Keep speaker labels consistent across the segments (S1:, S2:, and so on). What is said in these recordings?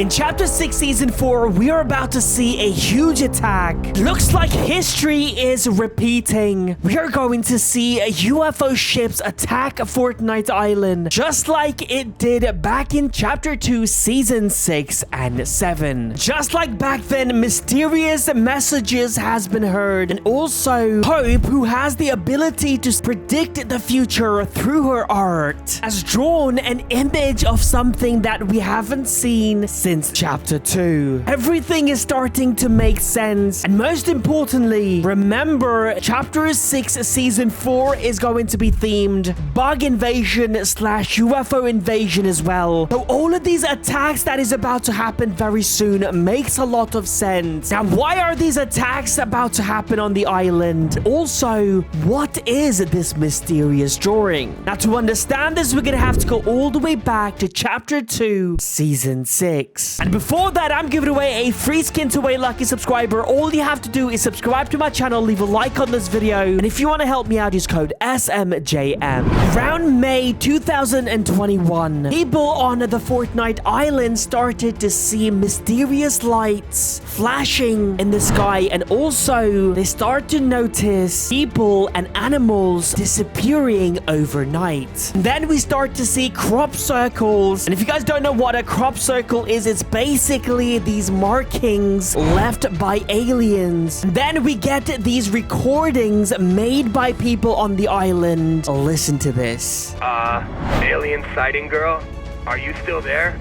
S1: In Chapter 6, Season 4, we are about to see a huge attack. Looks like history is repeating. We are going to see UFO ships attack Fortnite Island, just like it did back in Chapter 2, Season 6 and 7. Just like back then, mysterious messages has been heard, and also Hope, who has the ability to predict the future through her art, has drawn an image of something that we haven't seen since Chapter 2. Everything is starting to make sense, and most importantly, remember, Chapter 6 Season 4 is going to be themed bug invasion / UFO invasion as well. So all of these attacks that is about to happen very soon makes a lot of sense. Now, why are these attacks about to happen on the island? Also, what is this mysterious drawing? Now, to understand this, we're gonna have to go all the way back to Chapter 2, Season 6. And before that, I'm giving away a free skin to a lucky subscriber. All you have to do is subscribe to my channel, leave a like on this video, and if you want to help me out, use code SMJM. Around May 2021, people on the Fortnite Island started to see mysterious lights flashing in the sky, and also they start to notice people and animals disappearing overnight. And then we start to see crop circles, and if you guys don't know what a crop circle is, it's basically these markings left by aliens. And then we get these recordings made by people on the island. Listen to this.
S2: Alien sighting girl? Are you still there?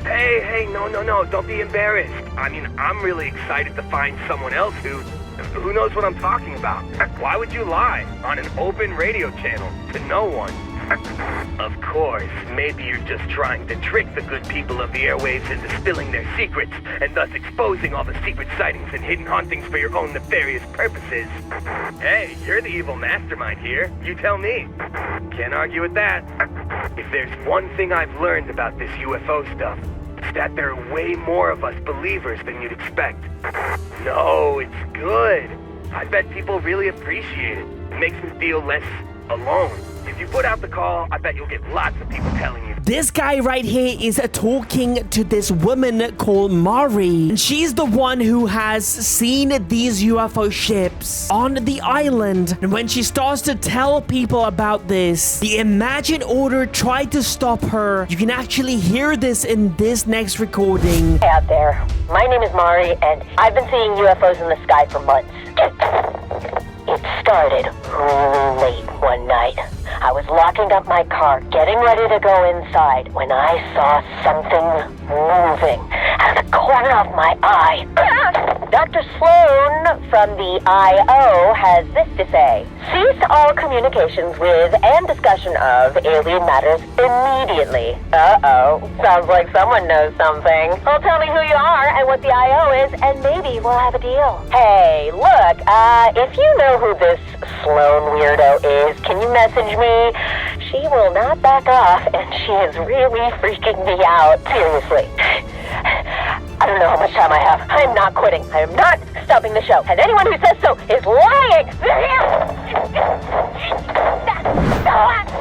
S2: Hey, no, don't be embarrassed. I mean, I'm really excited to find someone else who knows what I'm talking about. Why would you lie on an open radio channel to no one? Of course, maybe you're just trying to trick the good people of the airwaves into spilling their secrets, and thus exposing all the secret sightings and hidden hauntings for your own nefarious purposes. Hey, you're the evil mastermind here. You tell me. Can't argue with that. If there's one thing I've learned about this UFO stuff, it's that there are way more of us believers than you'd expect. No, it's good. I bet people really appreciate it. It makes me feel less alone. If you put out the call, I bet you'll get lots of people telling you.
S1: This guy right here is talking to this woman called Mari, and she's the one who has seen these UFO ships on the island. And when she starts to tell people about this, the Imagine Order tried to stop her. You can actually hear this in this next recording.
S3: Hey out there, my name is Mari, and I've been seeing UFOs in the sky for months. It started late one night. I was locking up my car, getting ready to go inside, when I saw something moving out of the corner of my eye. Dr. Sloan from the I.O. has this to say: cease all communications with and discussion of alien matters immediately. Uh-oh, sounds like someone knows something. Well, tell me who you are and what the I.O. is, and maybe we'll have a deal. Hey, look, if you know who this Sloan weirdo is, can you message me? She will not back off, and she is really freaking me out. Seriously. I don't know how much time I have. I am not quitting. I am not stopping the show. And anyone who says so is lying.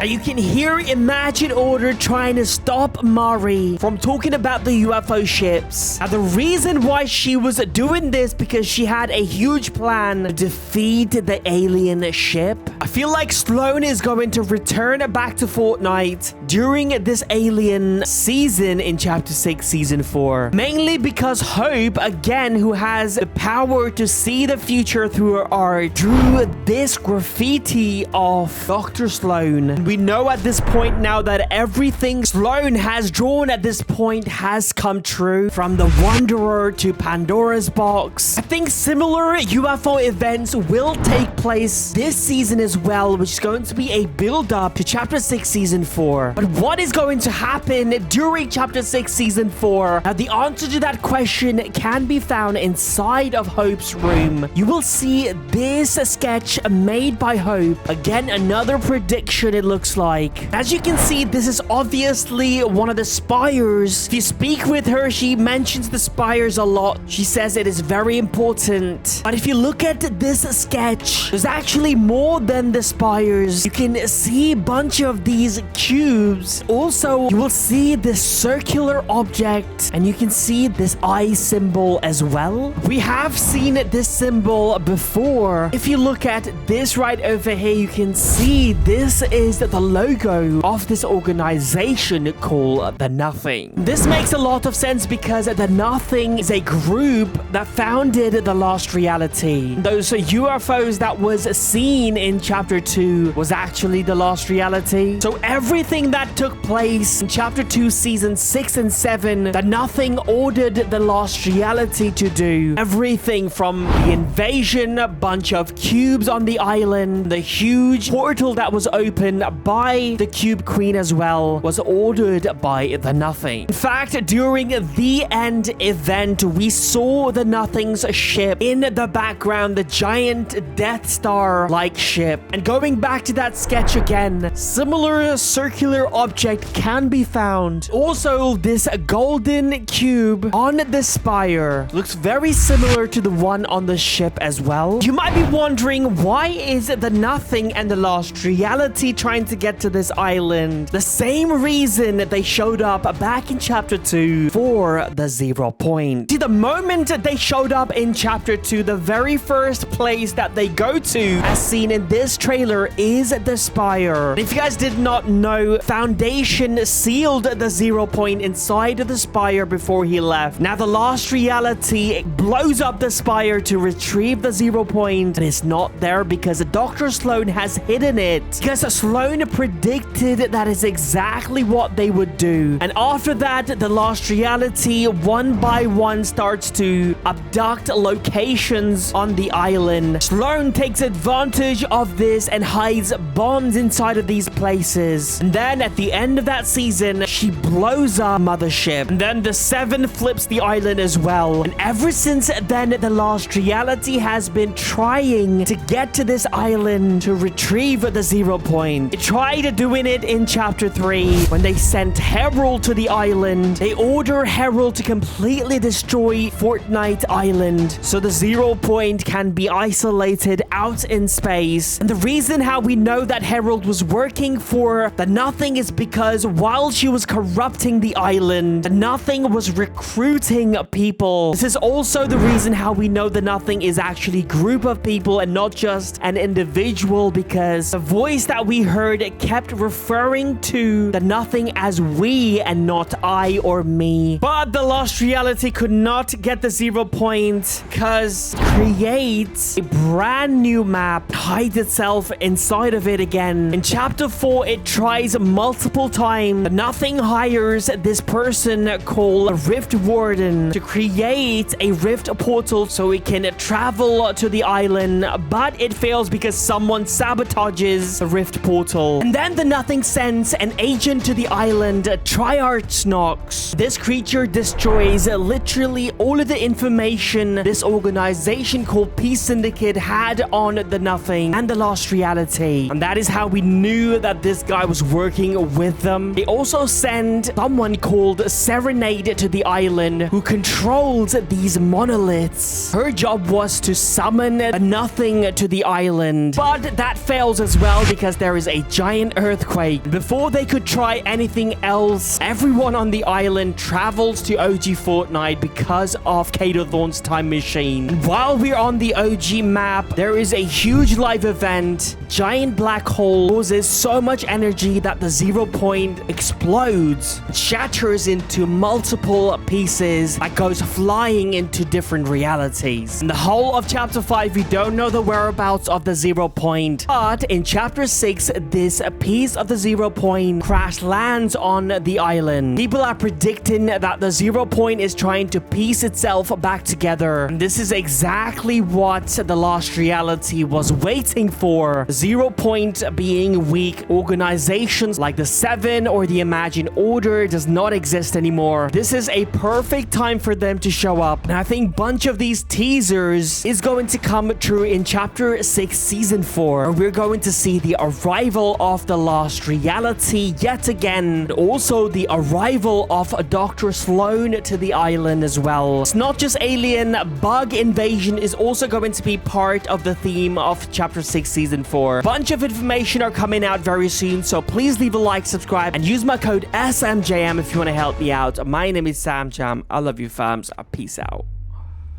S1: You can hear Imagine Order trying to stop Mari from talking about the UFO ships. Now, the reason why she was doing this because she had a huge plan to defeat the alien ship. I feel like Sloan is going to return back to Fortnite during this alien season in Chapter 6, Season 4. Mainly because Hope, again, who has the power to see the future through her art, drew this graffiti of Dr. Sloan. We know at this point now that everything Sloan has drawn at this point has come true, from the Wanderer to Pandora's box. I think similar UFO events will take place this season as well, which is going to be a build-up to Chapter 6, Season 4. But what is going to happen during Chapter 6, Season 4? Now, the answer to that question can be found inside of Hope's room. You will see this sketch made by Hope. Again, another prediction, it looks looks like. As you can see, this is obviously one of the spires. If you speak with her, she mentions the spires a lot. She says it is very important. But if you look at this sketch, there's actually more than the spires. You can see a bunch of these cubes. Also, you will see this circular object, and you can see this eye symbol as well. We have seen this symbol before. If you look at this right over here, you can see this is the logo of this organization called The Nothing. This makes a lot of sense because The Nothing is a group that founded the Lost Reality. Those UFOs that was seen in chapter 2 was actually the Lost Reality. So everything that took place in chapter 2, season 6 and 7, The Nothing ordered the Lost Reality to do. Everything from the invasion, a bunch of cubes on the island, the huge portal that was opened by the Cube Queen as well, was ordered by The Nothing. In fact, during the end event, we saw The Nothing's ship in the background, the giant Death Star-like ship. And going back to that sketch again, similar circular object can be found. Also, this golden cube on the spire looks very similar to the one on the ship as well. You might be wondering, why is The Nothing and the Lost Reality trying to get to this island? The same reason that they showed up back in chapter 2 for the 0 point. See, the moment they showed up in chapter 2, the very first place that they go to, as seen in this trailer, is the spire. If you guys did not know, Foundation sealed the 0 point inside of the spire before he left. Now the Lost Reality blows up the spire to retrieve the 0 point, but it's not there because Dr. Sloan has hidden it. Because Sloan predicted that is exactly what they would do. And after that, the Lost Reality one by one starts to abduct locations on the island. Sloan takes advantage of this and hides bombs inside of these places. And then at the end of that season, she blows up Mothership. And then the 7 flips the island as well. And ever since then, the Lost Reality has been trying to get to this island to retrieve the 0 point. They tried doing it in chapter 3 when they sent Herald to the island. They order Herald to completely destroy Fortnite Island so the 0 point can be isolated out in space. And the reason how we know that Herald was working for The Nothing is because while she was corrupting the island, The Nothing was recruiting people. This is also the reason how we know The Nothing is actually a group of people and not just an individual, because the voice that we heard kept referring to The Nothing as we and not I or me. But the Lost Reality could not get the 0 point because it creates a brand new map, hides itself inside of it again. In chapter 4, it tries multiple times. The Nothing hires this person called a Rift Warden to create a rift portal so it can travel to the island, but it fails because someone sabotages the rift portal. And then The Nothing sends an agent to the island, Triarch Nox. This creature destroys literally all of the information this organization called Peace Syndicate had on The Nothing and the Lost Reality. And that is how we knew that this guy was working with them. They also send someone called Serenade to the island who controls these monoliths. Her job was to summon The Nothing to the island, but that fails as well because there is a giant earthquake. Before they could try anything else, everyone on the island travels to OG Fortnite because of Kato Thorne's time machine. And while we're on the OG map, there is a huge live event. Giant black hole causes so much energy that the 0 point explodes, shatters into multiple pieces that goes flying into different realities. In the whole of chapter 5, we don't know the whereabouts of the 0 point, but in chapter 6, this piece of the 0 point crash lands on the island. People are predicting that the 0 point is trying to piece itself back together. And this is exactly what the Lost Reality was waiting for. 0 point being weak, organizations like the 7 or the Imagine Order does not exist anymore. This is a perfect time for them to show up. And I think a bunch of these teasers is going to come true in chapter 6 season 4. We're going to see the arrival arrival of the lost reality yet again. Also, the arrival of Dr. Sloan to the island as well. It's not just alien, bug invasion is also going to be part of the theme of Chapter 6 Season 4. Bunch of information are coming out very soon, so please leave a like, subscribe, and use my code SMJM if you want to help me out. My name is Sam Jam. I love you, fams. Peace out.